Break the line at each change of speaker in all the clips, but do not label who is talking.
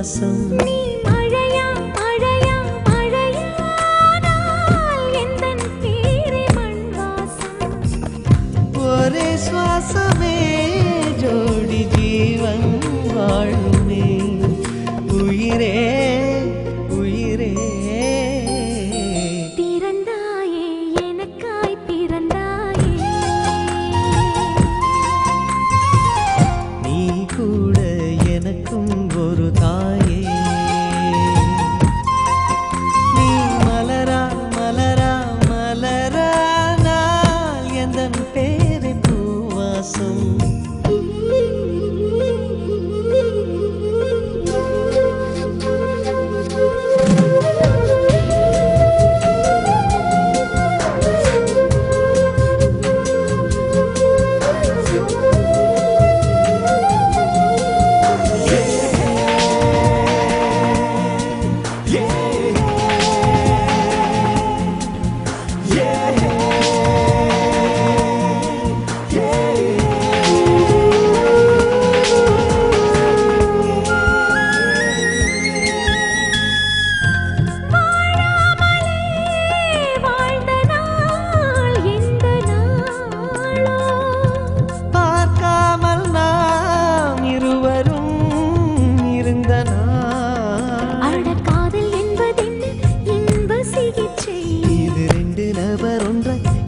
பூவாசம்.
நீ மழையா மழையா மழையானால் எந்தன் பேரே மண் வாசம்.
ஒரே சுவாசமே ஜோடி ஜீவன் வாழுமே. உயிரே உயிரே
பிறந்தாயே எனக்காய் பிறந்தாயே.
நீ கூட எனக்கும் ஒரு தாயே. நீ மலரா மலரா மலரானால் எந்தன் பேரை பூவாசம்.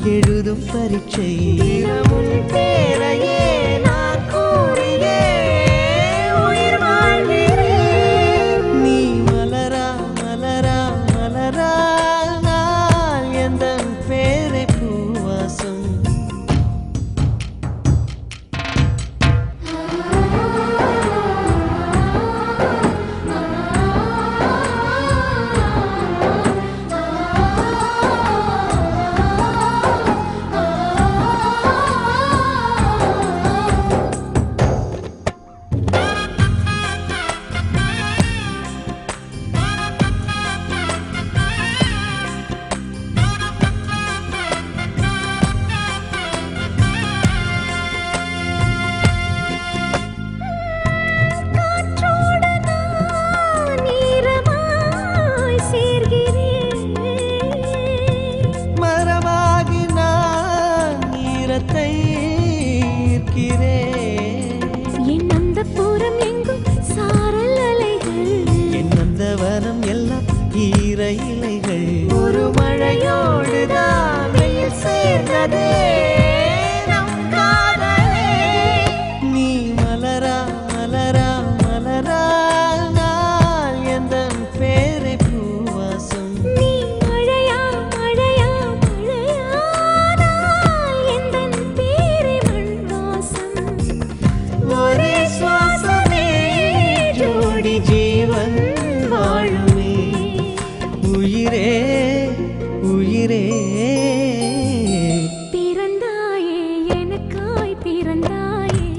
எழுதும் பரீட்சை தினமும் பேரையே நான் கூறியே உயிர் வாழ்கிறேன். நீ மலரா மலரா மலரா நான் எந்தன் பேரை பூவாசம்.
என் அந்த புறம் எங்கும் சாரல் அலைகள்.
என் அந்த வனம் எல்லாம் ஈர இலைகள். ஒரு மழையோடுதான் வெயில் சேர்ந்ததே நம் காதலே. நீ மலரா மலரா மலரா நான் எந்தன் பேரை பூவாசம்.
நீ மழையா மழையா மழையானால் எந்தன் பேரே மண் வாசம்.
ஒரே சுவாசமே ஜோடி ஜீவன் வாழுமே. உயிரே உயிரே
பிறந்தாயே எனக்காய் பிறந்தாயே.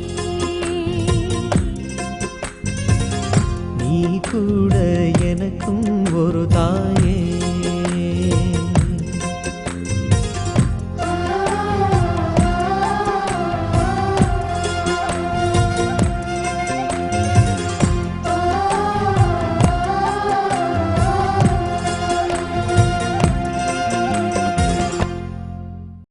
நீ கூட எனக்கும் ஒரு தாயே.